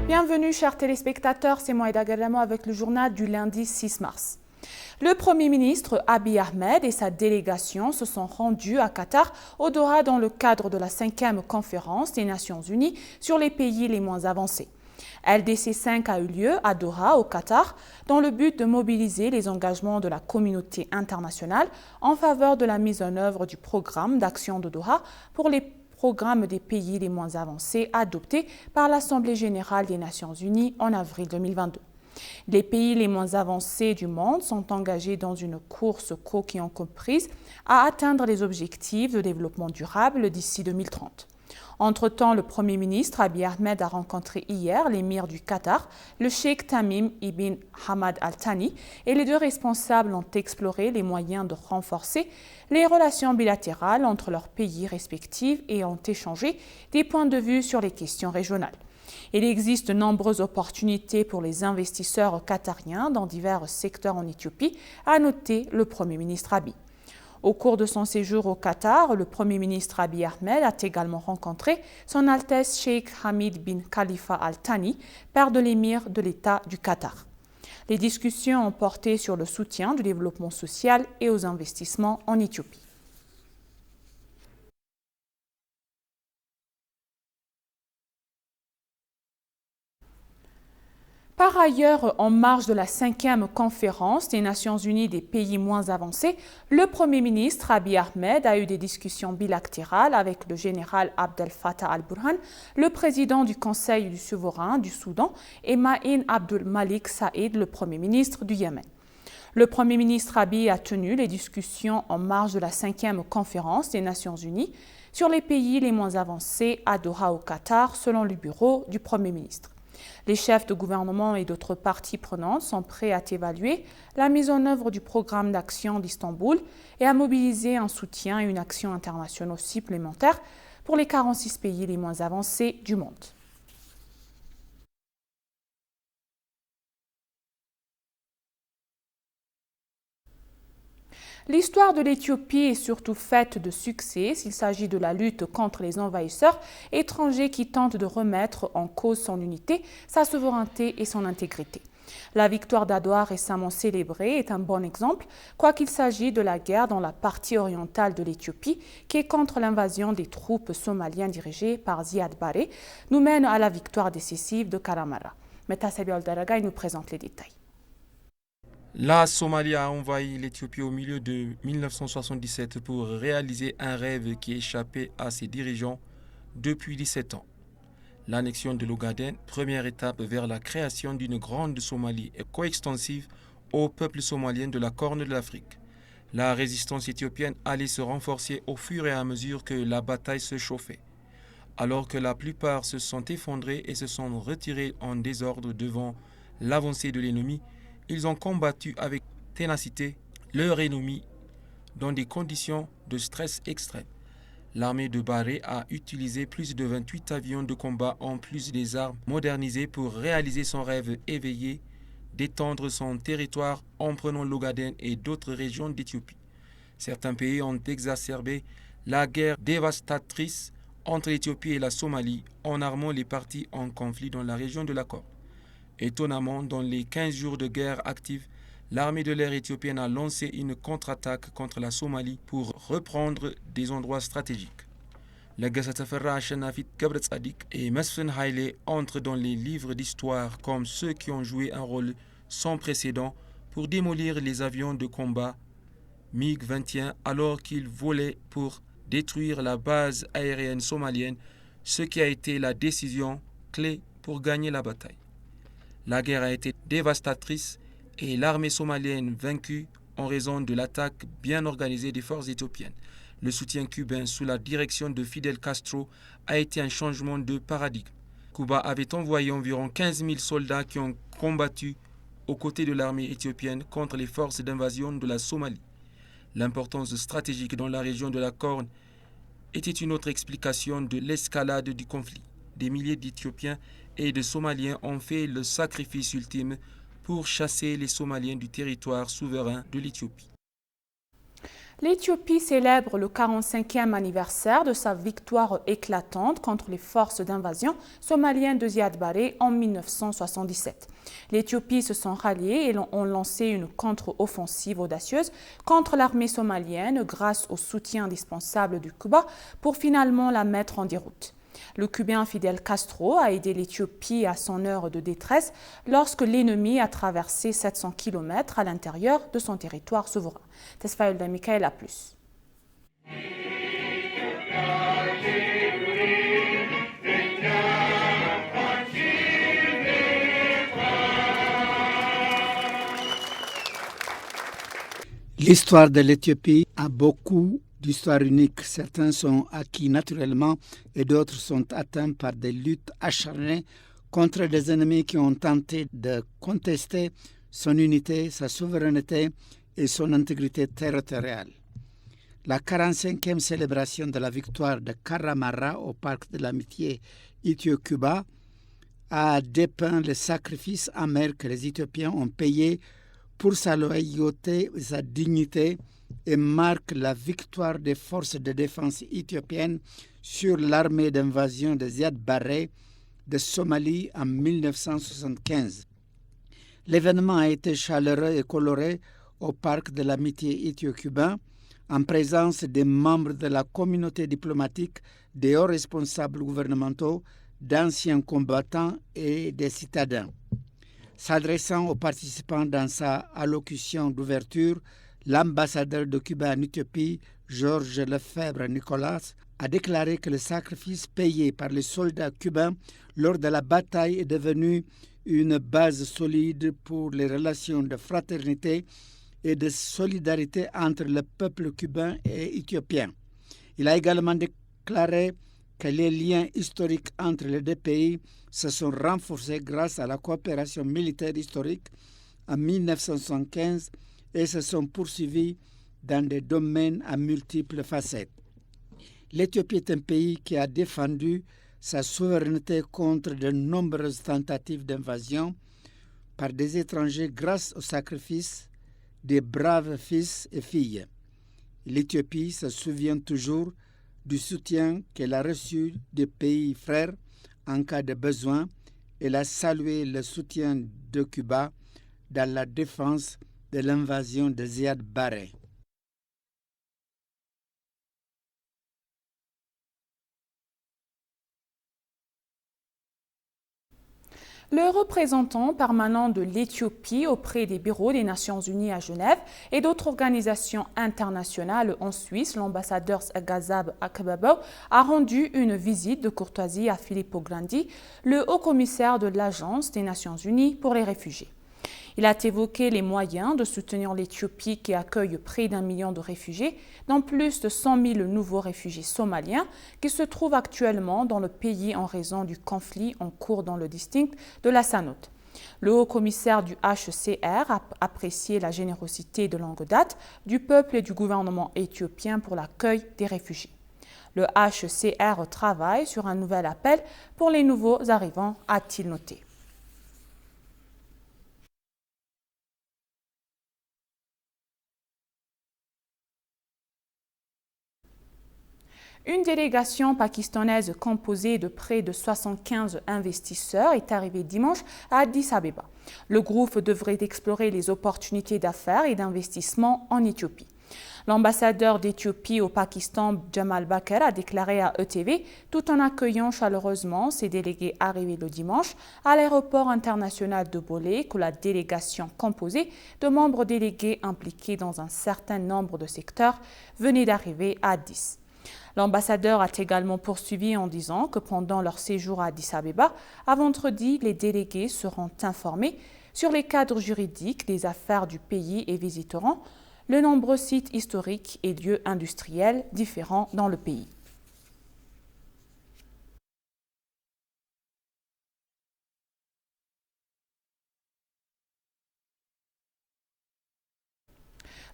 Bienvenue chers téléspectateurs, c'est Moïda Gadamo avec le journal du lundi 6 mars. Le Premier ministre Abiy Ahmed et sa délégation se sont rendus à Qatar, au Doha, dans le cadre de la 5e conférence des Nations Unies sur les pays les moins avancés. LDC5 a eu lieu à Doha, au Qatar, dans le but de mobiliser les engagements de la communauté internationale en faveur de la mise en œuvre du programme d'action de Doha pour les programmes des pays les moins avancés adopté par l'Assemblée générale des Nations unies en avril 2022. Les pays les moins avancés du monde sont engagés dans une course qui ont comprise à atteindre les objectifs de développement durable d'ici 2030. Entre-temps, le Premier ministre Abiy Ahmed a rencontré hier l'émir du Qatar, le cheikh Tamim ibn Hamad Al Thani, et les deux responsables ont exploré les moyens de renforcer les relations bilatérales entre leurs pays respectifs et ont échangé des points de vue sur les questions régionales. Il existe de nombreuses opportunités pour les investisseurs qatariens dans divers secteurs en Éthiopie, a noté le Premier ministre Abiy. Au cours de son séjour au Qatar, le Premier ministre Abiy Ahmed a également rencontré son Altesse Cheikh Hamid bin Khalifa Al Thani, père de l'émir de l'État du Qatar. Les discussions ont porté sur le soutien du développement social et aux investissements en Éthiopie. Par ailleurs, en marge de la 5e conférence des Nations Unies des pays moins avancés, le Premier ministre Abiy Ahmed a eu des discussions bilatérales avec le général Abdel Fattah al-Burhan, le président du Conseil du souverain du Soudan, et Ma'in Abdul Malik Saïd, le Premier ministre du Yémen. Le Premier ministre Abiy a tenu les discussions en marge de la 5e conférence des Nations Unies sur les pays les moins avancés à Doha au Qatar, selon le bureau du Premier ministre. Les chefs de gouvernement et d'autres parties prenantes sont prêts à évaluer la mise en œuvre du programme d'action d'Istanbul et à mobiliser un soutien et une action internationale supplémentaire pour les 46 pays les moins avancés du monde. L'histoire de l'Éthiopie est surtout faite de succès s'il s'agit de la lutte contre les envahisseurs étrangers qui tentent de remettre en cause son unité, sa souveraineté et son intégrité. La victoire d'Adwa récemment célébrée est un bon exemple, quoiqu'il s'agisse de la guerre dans la partie orientale de l'Éthiopie qui est contre l'invasion des troupes somaliennes dirigées par Ziad Barre, nous mène à la victoire décisive de Karamara. Meta Sabi Al-Daraga nous présente les détails. La Somalie a envahi l'Éthiopie au milieu de 1977 pour réaliser un rêve qui échappait à ses dirigeants depuis 17 ans. L'annexion de l'Ogaden, première étape vers la création d'une grande Somalie coextensive au peuple somalien de la Corne de l'Afrique. La résistance éthiopienne allait se renforcer au fur et à mesure que la bataille se chauffait. Alors que la plupart se sont effondrés et se sont retirés en désordre devant l'avancée de l'ennemi, ils ont combattu avec ténacité leur ennemi dans des conditions de stress extrême. L'armée de Barre a utilisé plus de 28 avions de combat en plus des armes modernisées pour réaliser son rêve éveillé d'étendre son territoire en prenant l'Ogaden et d'autres régions d'Éthiopie. Certains pays ont exacerbé la guerre dévastatrice entre l'Éthiopie et la Somalie en armant les parties en conflit dans la région de la Corne. Étonnamment, dans les 15 jours de guerre active, l'armée de l'air éthiopienne a lancé une contre-attaque contre la Somalie pour reprendre des endroits stratégiques. Lagassa Tafarra, Ashanafit Gabre Tsadik et Mesfen Haile entrent dans les livres d'histoire comme ceux qui ont joué un rôle sans précédent pour démolir les avions de combat MiG-21 alors qu'ils volaient pour détruire la base aérienne somalienne, ce qui a été la décision clé pour gagner la bataille. La guerre a été dévastatrice et l'armée somalienne vaincue en raison de l'attaque bien organisée des forces éthiopiennes. Le soutien cubain sous la direction de Fidel Castro a été un changement de paradigme. Cuba avait envoyé environ 15 000 soldats qui ont combattu aux côtés de l'armée éthiopienne contre les forces d'invasion de la Somalie. L'importance stratégique dans la région de la Corne était une autre explication de l'escalade du conflit. Des milliers d'Éthiopiens et de Somaliens ont fait le sacrifice ultime pour chasser les Somaliens du territoire souverain de l'Éthiopie. L'Éthiopie célèbre le 45e anniversaire de sa victoire éclatante contre les forces d'invasion somaliennes de Ziad Barre en 1977. L'Éthiopie se sont ralliés et ont lancé une contre-offensive audacieuse contre l'armée somalienne grâce au soutien indispensable du Cuba pour finalement la mettre en déroute. Le Cubain Fidel Castro a aidé l'Éthiopie à son heure de détresse lorsque l'ennemi a traversé 700 km à l'intérieur de son territoire souverain. Tesfaïl Michael a plus. L'histoire de l'Éthiopie a beaucoup d'histoires uniques. Certains sont acquis naturellement et d'autres sont atteints par des luttes acharnées contre des ennemis qui ont tenté de contester son unité, sa souveraineté et son intégrité territoriale. La 45e célébration de la victoire de Karamara au Parc de l'Amitié Éthio-Cuba a dépeint les sacrifices amers que les Éthiopiens ont payés pour sa loyauté et sa dignité et marque la victoire des forces de défense éthiopiennes sur l'armée d'invasion de Ziad Barre de Somalie en 1975. L'événement a été chaleureux et coloré au Parc de l'Amitié éthio-cubain en présence des membres de la communauté diplomatique, des hauts responsables gouvernementaux, d'anciens combattants et des citadins. S'adressant aux participants dans sa allocution d'ouverture, l'ambassadeur de Cuba en Éthiopie, Georges Lefebvre-Nicolas, a déclaré que le sacrifice payé par les soldats cubains lors de la bataille est devenu une base solide pour les relations de fraternité et de solidarité entre le peuple cubain et éthiopien. Il a également déclaré que les liens historiques entre les deux pays se sont renforcés grâce à la coopération militaire historique en 1975 et se sont poursuivis dans des domaines à multiples facettes. L'Éthiopie est un pays qui a défendu sa souveraineté contre de nombreuses tentatives d'invasion par des étrangers grâce au sacrifice des braves fils et filles. L'Éthiopie se souvient toujours du soutien qu'elle a reçu des pays frères en cas de besoin. Elle a salué le soutien de Cuba dans la défense de l'invasion de Ziad Barre. Le représentant permanent de l'Éthiopie auprès des bureaux des Nations Unies à Genève et d'autres organisations internationales en Suisse, l'ambassadeur Gazab Akbabo, a rendu une visite de courtoisie à Filippo Grandi, le haut-commissaire de l'Agence des Nations Unies pour les réfugiés. Il a évoqué les moyens de soutenir l'Éthiopie qui accueille près d'1 million de réfugiés, dont plus de 100 000 nouveaux réfugiés somaliens qui se trouvent actuellement dans le pays en raison du conflit en cours dans le district de la Sanoute. Le haut-commissaire du HCR a apprécié la générosité de longue date du peuple et du gouvernement éthiopien pour l'accueil des réfugiés. Le HCR travaille sur un nouvel appel pour les nouveaux arrivants, a-t-il noté. Une délégation pakistanaise composée de près de 75 investisseurs est arrivée dimanche à Addis Abeba. Le groupe devrait explorer les opportunités d'affaires et d'investissement en Éthiopie. L'ambassadeur d'Éthiopie au Pakistan, Jamal Bakr, a déclaré à ETV, tout en accueillant chaleureusement ses délégués arrivés le dimanche à l'aéroport international de Bolé, que la délégation composée de membres délégués impliqués dans un certain nombre de secteurs venait d'arriver à Addis. L'ambassadeur a également poursuivi en disant que pendant leur séjour à Addis Abeba, à vendredi, les délégués seront informés sur les cadres juridiques des affaires du pays et visiteront de nombreux sites historiques et lieux industriels différents dans le pays.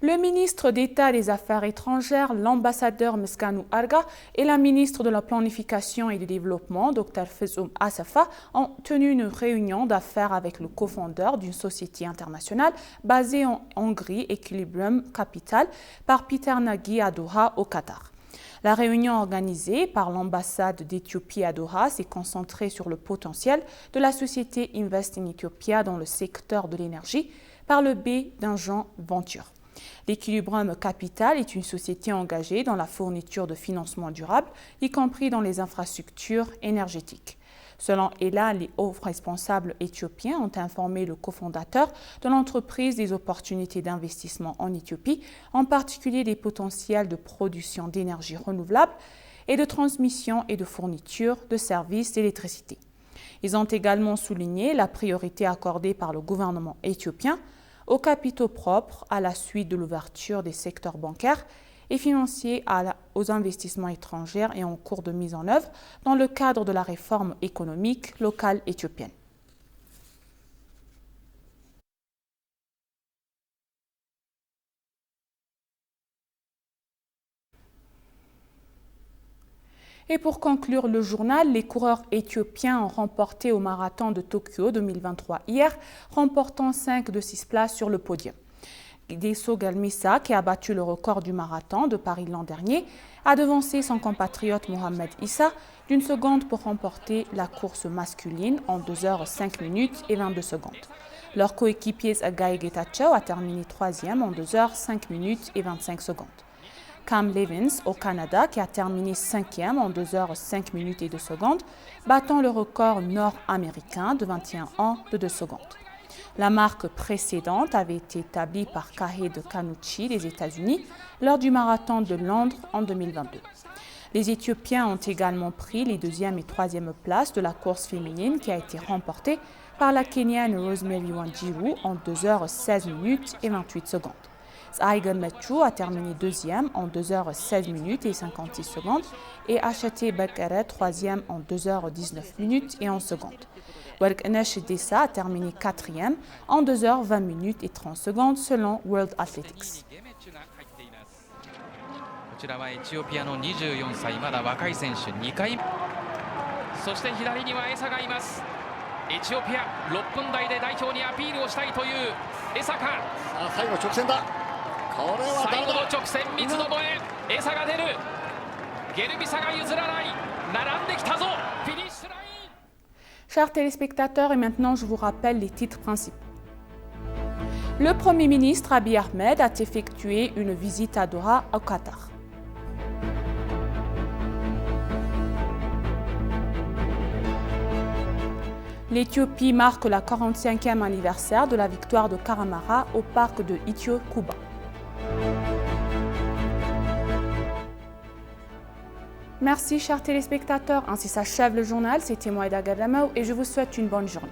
Le ministre d'État des Affaires étrangères, l'ambassadeur Meskanou Arga et la ministre de la Planification et du Développement, Dr Fezoum Assafa, ont tenu une réunion d'affaires avec le cofondeur d'une société internationale basée en Hongrie, Equilibrium Capital, par Peter Nagy à Doha, au Qatar. La réunion organisée par l'ambassade d'Éthiopie à Doha s'est concentrée sur le potentiel de la société Invest in Ethiopia dans le secteur de l'énergie par le biais d'un joint venture. L'Equilibrium Capital est une société engagée dans la fourniture de financement durable, y compris dans les infrastructures énergétiques. Selon Ella, les hauts responsables éthiopiens ont informé le cofondateur de l'entreprise des opportunités d'investissement en Éthiopie, en particulier des potentiels de production d'énergie renouvelable et de transmission et de fourniture de services d'électricité. Ils ont également souligné la priorité accordée par le gouvernement éthiopien aux capitaux propres à la suite de l'ouverture des secteurs bancaires et financiers aux investissements étrangers et en cours de mise en œuvre dans le cadre de la réforme économique locale éthiopienne. Et pour conclure le journal, les coureurs éthiopiens ont remporté au marathon de Tokyo 2023 hier, remportant 5 de 6 places sur le podium. Desso Galmissa, qui a battu le record du marathon de Paris l'an dernier, a devancé son compatriote Mohamed Issa d'une seconde pour remporter la course masculine en 2 heures 5 minutes et 22 secondes. Leur coéquipier Agaï Getachew a terminé 3e en 2 heures 5 minutes et 25 secondes. Cam Levins au Canada, qui a terminé 5e en 2 heures 5 minutes et 2 secondes, battant le record nord-américain de 21 ans de 2 secondes. La marque précédente avait été établie par Kahed Kanuchi des États-Unis lors du marathon de Londres en 2022. Les Éthiopiens ont également pris les 2e et 3e places de la course féminine qui a été remportée par la Kenyane Rosemary Wanjiru en 2 heures 16 minutes et 28 secondes. Saigon Mechu a terminé 2e en 2 heures 16 minutes et 56 secondes et Achate Bekere 3e en 2 heures 19 minutes et 11 secondes. Werknesh Dessa a terminé 4e en 2 heures 20 minutes et 30 secondes selon World Athletics. こちらはエチオピアの24歳、まだ若い選手2回。そして左にはエサがいます。エチオピア6分台で代表にアピールをしたいというエサか。最後直線だ。これは最後の直線三つどもえ、エサが出る。ゲルビサが譲らない。並んできたぞ。フィニッシュライン。 Chers téléspectateurs, et maintenant je vous rappelle les titres principaux. Le Premier ministre Abiy Ahmed a effectué une visite à Doha, au Qatar. L'Éthiopie marque la 45e anniversaire de la victoire de Karamara au parc de Ithio-Kuba. Merci chers téléspectateurs, ainsi s'achève le journal, c'était moi Eda Gadamao et je vous souhaite une bonne journée.